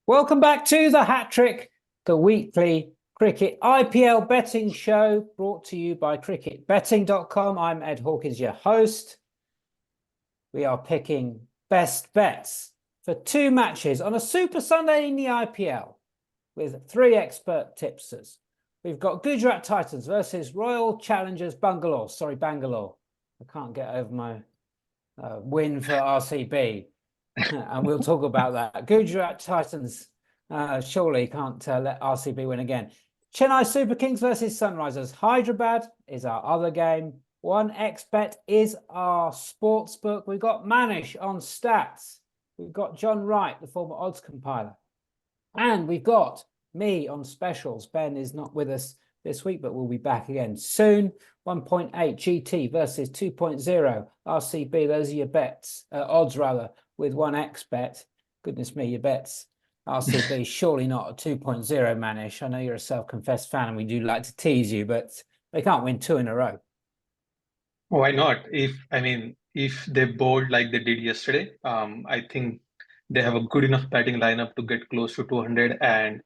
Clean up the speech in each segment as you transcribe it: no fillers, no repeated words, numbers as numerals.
Welcome back to the Hattrick, the weekly cricket IPL betting show brought to you by cricketbetting.com. I'm Ed Hawkins, your host. We are picking best bets for two matches on a Super Sunday in the IPL with three expert tipsters. We've got Gujarat Titans versus Royal Challengers Bangalore. Sorry, Bangalore. I can't get over my win for RCB. And we'll talk about that. Gujarat Titans surely can't let RCB win again. Chennai Super Kings versus Sunrisers Hyderabad is our other game. 1xBet is our sports book. We've got Manish on stats. We've got John Wright, the former odds compiler. And we've got me on specials. Ben is not with us this week, but we'll be back again soon. 1.8 GT versus 2.0 RCB. Those are your bets, odds rather, with 1xBet. Goodness me, your bets. RCB, surely not a 2.0 Manish. I know you're a self-confessed fan and we do like to tease you, but they can't win two in a row. Why not? If they bowled like they did yesterday, I think they have a good enough batting lineup to get close to 200. And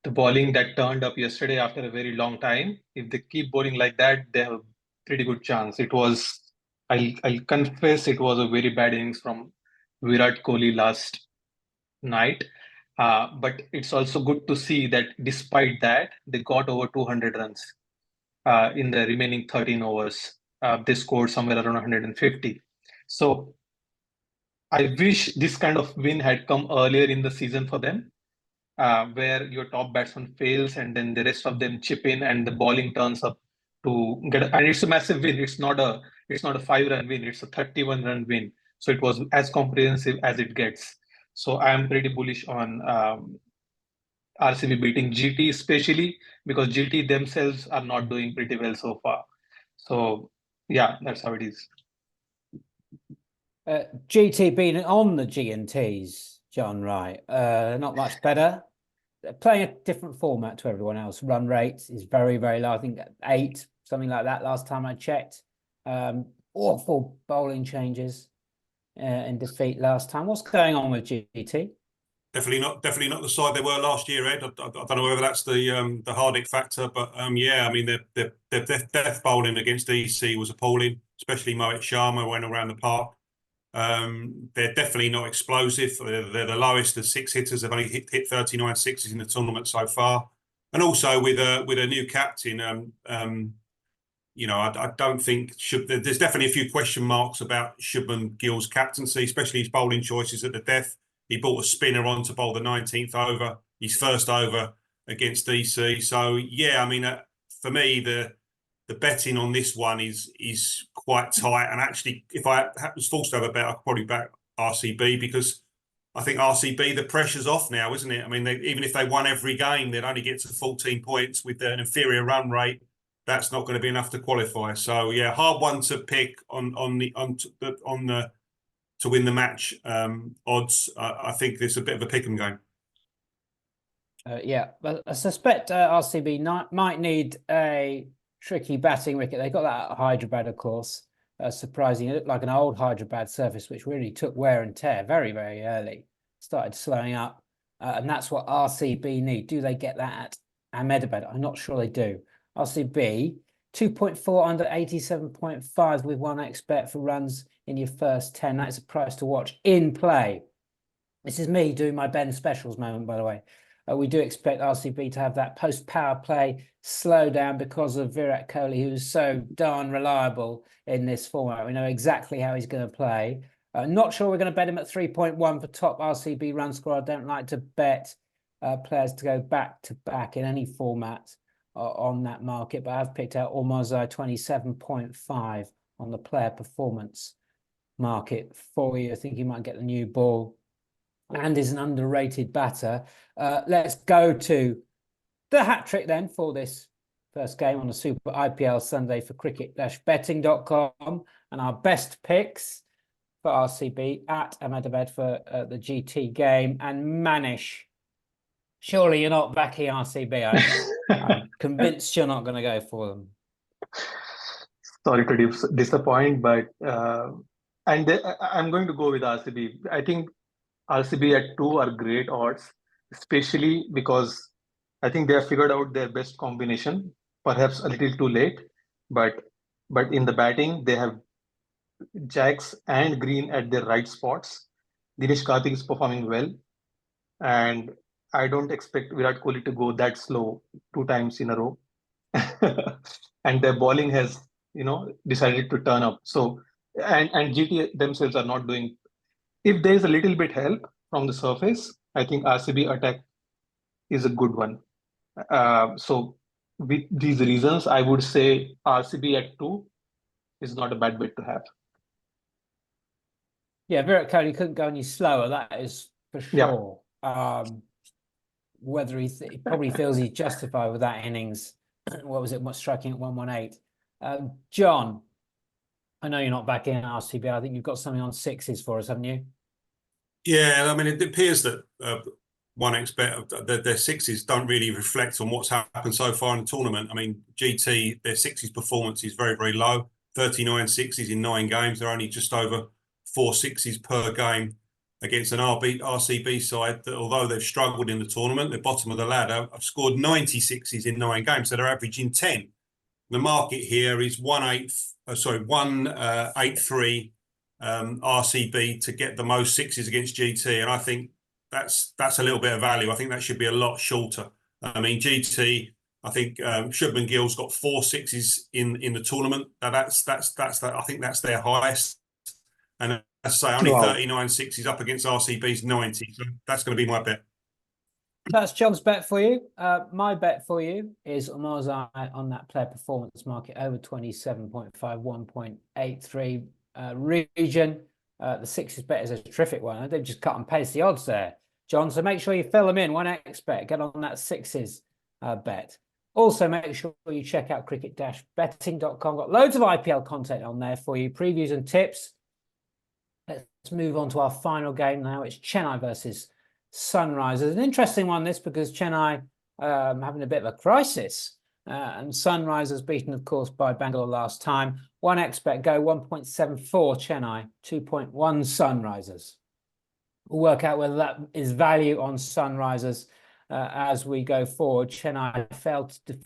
the bowling that turned up yesterday after a very long time, if they keep bowling like that, they have a pretty good chance. I'll confess, it was a very bad innings from Virat Kohli last night. But it's also good to see that despite that, they got over 200 runs in the remaining 13 overs. They scored somewhere around 150. So I wish this kind of win had come earlier in the season for them, where your top batsman fails and then the rest of them chip in and the bowling turns up to get. And it's a massive win. It's not a 5-run win. It's a 31-run win. So it was as comprehensive as it gets. So I am pretty bullish on RCB beating GT, especially because GT themselves are not doing pretty well so far. So yeah, that's how it is. GT being on the G&Ts, John Wright, not much better. They're playing a different format to everyone else. Run rate is very, very low. I think 8, something like that last time I checked. Awful bowling changes in defeat last time. What's going on with GT? Definitely not the side they were last year, Ed. I don't know whether that's the Hardick factor, but yeah, I mean their death bowling against DC was appalling, especially Mohit Sharma went around the park. They're definitely not explosive. They're the lowest of 6 hitters. They've only hit 39 sixes in the tournament so far, and also with a new captain. I don't think there's definitely a few question marks about Shubman Gill's captaincy, especially his bowling choices at the death. He brought a spinner on to bowl the 19th over, his first over against DC. So yeah, I mean, for me, the betting on this one is quite tight. And actually, if I was forced to have a bet, I'd probably back RCB, because I think RCB, the pressure's off now, isn't it? I mean, even if they won every game, they'd only get to 14 points with an inferior run rate. That's not going to be enough to qualify. So yeah, hard one to pick to win the match odds. I think there's a bit of a pick 'em game. Yeah, but I suspect RCB might need a tricky batting wicket. They got that at Hyderabad, of course. Surprising, it looked like an old Hyderabad surface, which really took wear and tear very, very early. Started slowing up, and that's what RCB need. Do they get that at Ahmedabad? I'm not sure they do. RCB 2.4 under 87.5 with 1xBet for runs in your first 10. That's a price to watch in play. This is me doing my Ben Specials moment, by the way. We do expect RCB to have that post-power play slow down because of Virat Kohli, who's so darn reliable in this format. We know exactly how he's going to play. Not sure we're going to bet him at 3.1 for top RCB run score. I don't like to bet players to go back-to-back in any format on that market, but I've picked out Ormozai 27.5 on the player performance market for you. I think he might get the new ball and is an underrated batter. Let's go to the hat trick then for this first game on the Super IPL Sunday for cricket-betting.com, and our best picks for RCB at Ahmedabad for the GT game. And Manish, surely you're not backing RCB. I'm convinced you're not going to go for them. Sorry to disappoint, but I'm going to go with RCB. I think RCB at 2 are great odds. especially because I think they have figured out their best combination, perhaps a little too late, but in the batting they have Jax and Green at their right spots. Dinesh Karthik is performing well, and I don't expect Virat Kohli to go that slow two times in a row. And their bowling has, decided to turn up. So, and GT themselves are not doing. If there is a little bit help from the surface, I think RCB attack is a good one. So, with these reasons, I would say RCB at 2 is not a bad bet to have. Yeah, Virat Kohli couldn't go any slower, that is for Yeah. sure. Whether he probably feels he's justified with that innings. What was it? What's striking at 118? John, I know you're not back in RCB. I think you've got something on sixes for us, haven't you? Yeah, I mean, it appears that 1xBet, their sixes don't really reflect on what's happened so far in the tournament. I mean, GT, their sixes performance is very, very low. 39 sixes in 9 games. They're only just over 4 sixes per game against an RCB side that, although they've struggled in the tournament, they're bottom of the ladder, have scored 90 sixes in 9 games, so they're averaging 10. The market here is 183 RCB to get the most sixes against GT, and I think that's a little bit of value. I think that should be a lot shorter. I mean, GT, I think Shubman Gill's got 4 sixes in the tournament. That's I think that's their highest. And as I say, only 39 sixes up against RCB's 90. So that's going to be my bet. That's John's bet for you. My bet for you is Mozart on that player performance market over 27.5, 1.83 region. The sixes bet is a terrific one. They've just cut and paste the odds there, John. So make sure you fill them in. 1xBet, get on that sixes bet. Also, make sure you check out cricket-betting.com. Got loads of IPL content on there for you, previews and tips. Let's move on to our final game now. It's Chennai versus Sunrisers. An interesting one, this, because Chennai having a bit of a crisis. And Sunrisers beaten, of course, by Bangalore last time. 1xBet go 1.74 Chennai, 2.1 Sunrisers. We'll work out whether that is value on Sunrisers as we go forward. Chennai failed to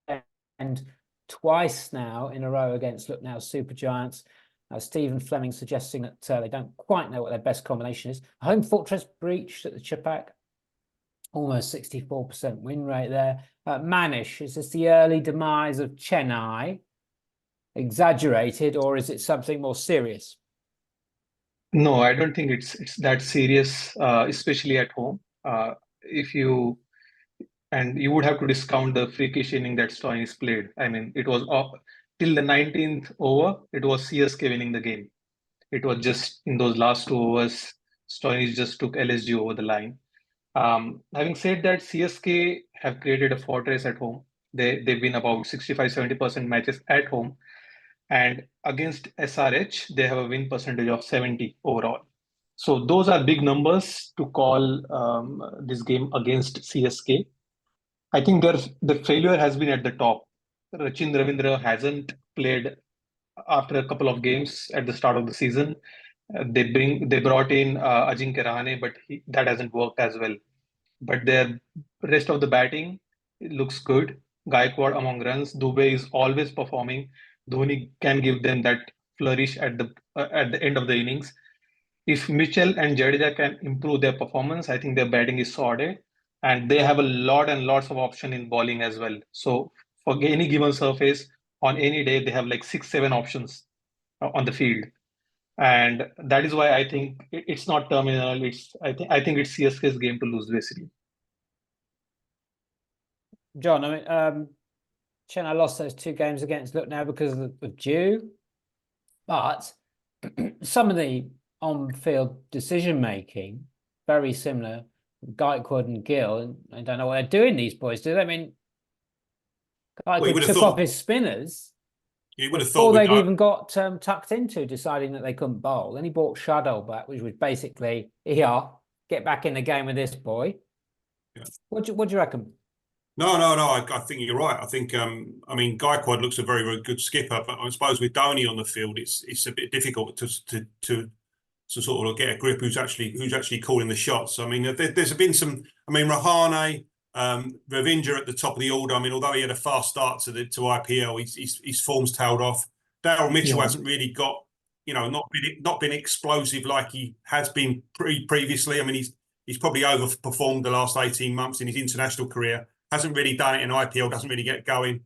defend twice now in a row against Lucknow Super Giants. Stephen Fleming suggesting that they don't quite know what their best combination is. Home fortress breached at the Chepak. Almost 64% win rate there. Manish, is this the early demise of Chennai? Exaggerated, or is it something more serious? No, I don't think it's that serious, especially at home. You would have to discount the freakish inning that Stoinis played. I mean, it was off till the 19th over. It was CSK winning the game. It was just in those last 2 overs, Stoinis just took LSG over the line. Having said that, CSK have created a fortress at home. They win about 65-70% matches at home, and against SRH they have a win percentage of 70 overall. So those are big numbers to call this game against CSK. I think the failure has been at the top. Rachin Ravindra hasn't played after a couple of games at the start of the season. They brought in Ajinkya Rahane, but that hasn't worked as well. But their rest of the batting looks good. Gaikwad among runs. Dubey is always performing. Dhoni can give them that flourish at the end of the innings. If Mitchell and Jadeja can improve their performance, I think their batting is sorted, and they have a lot and lots of option in bowling as well. So for any given surface on any day, they have like 6-7 options on the field, and that is why I think it's not terminal. I think it's CSK's game to lose basically. John, I mean, Chennai lost those 2 games against Lucknow because of due, but some of the on-field decision-making, very similar. Gaikwad and Gill, I don't know what they're doing, these boys, do they? I mean, Gaikwad took off his spinners before they'd even got tucked into, deciding that they couldn't bowl. Then he brought Showdown back, which was basically, get back in the game with this boy. Yeah. What do you reckon? No. I think you're right. I think, I mean, Gaikwad looks a very, very good skipper, but I suppose with Dhoni on the field, it's a bit difficult to sort of get a grip who's actually calling the shots. I mean, there's been some. I mean, Rahane, Ravindra at the top of the order. I mean, although he had a fast start to IPL, his form's tailed off. Daryl Mitchell hasn't really got, not been explosive like he has been previously. I mean, he's probably overperformed the last 18 months in his international career. Hasn't really done it in IPL. Doesn't really get going.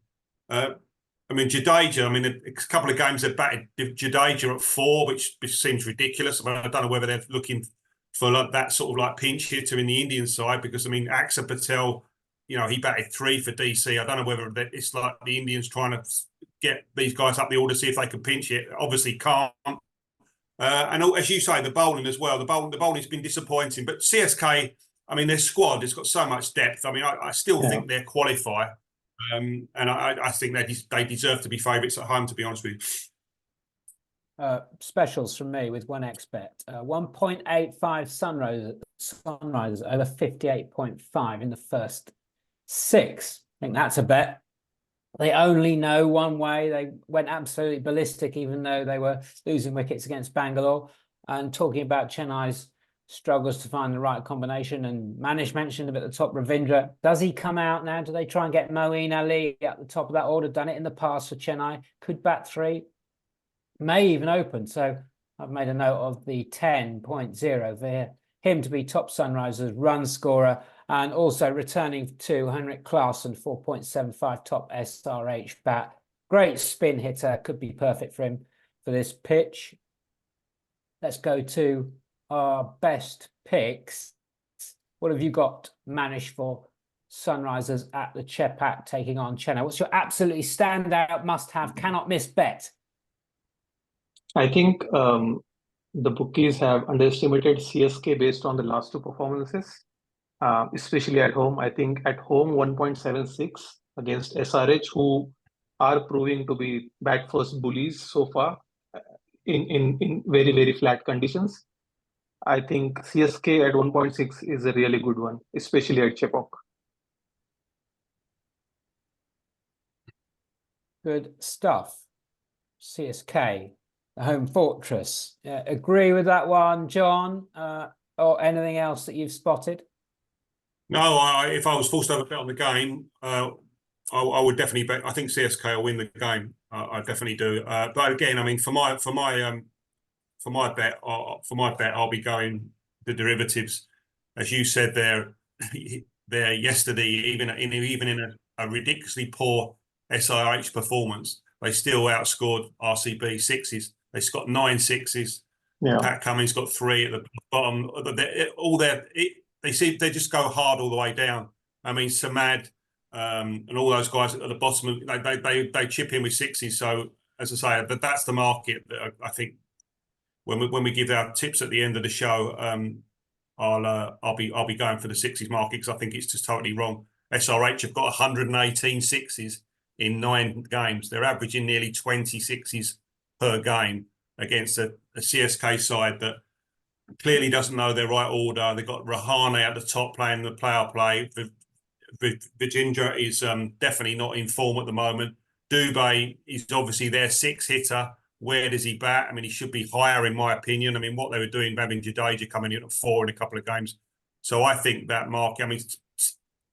I mean, Jadeja, I mean, a couple of games they've batted Jadeja at 4, which seems ridiculous. I mean, I don't know whether they're looking for that sort of like pinch hitter in the Indian side, because, I mean, Axar Patel, he batted 3 for DC. I don't know whether it's like the Indians trying to get these guys up the order, see if they can pinch it. Obviously can't. And as you say, the bowling as well. The bowling's been disappointing. But CSK, I mean, their squad has got so much depth. I mean, I still think they're qualify. And I think they deserve to be favourites at home, to be honest with you. Specials from me with 1xBet. 1.85 Sunrisers over 58.5 in the first 6. I think that's a bet. They only know one way. They went absolutely ballistic, even though they were losing wickets against Bangalore. And talking about Chennai's struggles to find the right combination, and Manish mentioned him at the top, Ravindra. Does he come out now? Do they try and get Moeen Ali at the top of that order? Done it in the past for Chennai. Could bat 3. May even open. So I've made a note of the 10.0 for him to be top Sunrisers run scorer, and also returning to Henrik Klaasen, 4.75 top SRH bat. Great spin hitter. Could be perfect for him for this pitch. Let's go to our best picks. What have you got, Manish, for Sunrisers at the Chepak taking on Chennai? What's your absolutely standout, must-have, cannot-miss bet? I think the bookies have underestimated CSK based on the last 2 performances, especially at home. I think at home 1.76 against SRH, who are proving to be bat-first bullies so far in very, very flat conditions. I think CSK at 1.6 is a really good one, especially at Chepak. Good stuff. CSK, the home fortress. Agree with that one, John, or anything else that you've spotted? No, if I was forced to have a bet on the game, I would definitely bet. I think CSK will win the game. I definitely do. But again, I mean, for my bet, I'll be going the derivatives, as you said there yesterday. Even in a ridiculously poor SRH performance, they still outscored RCB 6s. They got 9 6s. Yeah. Pat Cummins got 3 at the bottom. They just go hard all the way down. I mean, Samad and all those guys at the bottom, they chip in with 6s. So as I say, that's the market that I think. When we give our tips at the end of the show, I'll be going for the 6s market, because I think it's just totally wrong. SRH have got 118 6s in 9 games. They're averaging nearly 20 6s per game against a CSK side that clearly doesn't know their right order. They've got Rahane at the top playing the player play. Vijindra is definitely not in form at the moment. Dubé is obviously their 6 hitter. Where does he bat? I mean, he should be higher, in my opinion. I mean, what they were doing, having Jadeja coming in at 4 in a couple of games. So I think that market, I mean,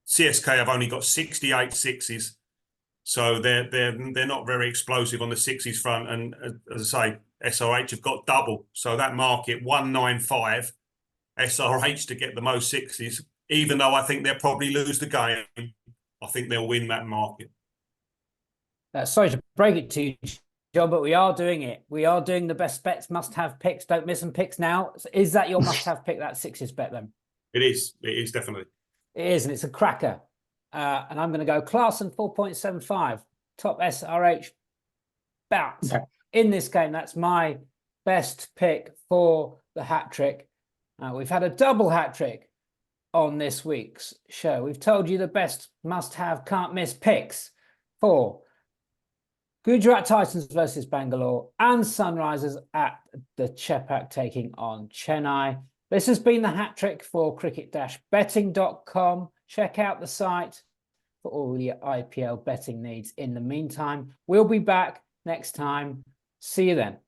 CSK have only got 68 6s. So they're not very explosive on the 6s front. And as I say, SRH have got double. So that market, 195, SRH to get the most 6s, even though I think they'll probably lose the game, I think they'll win that market. Sorry to break it to you, John, but we are doing it. We are doing the best bets, must-have picks. Don't miss them picks now. Is that your must-have pick, that 6s bet then? It is. It is, definitely. It is, and it's a cracker. And I'm going to go Klaasen 4.75, top SRH bat in this game. That's my best pick for the hat-trick. We've had a double hat-trick on this week's show. We've told you the best must-have, can't-miss picks for Gujarat Titans versus Bangalore and Sunrisers at the Chepak taking on Chennai. This has been the hat trick for cricket-betting.com. Check out the site for all your IPL betting needs. In the meantime, we'll be back next time. See you then.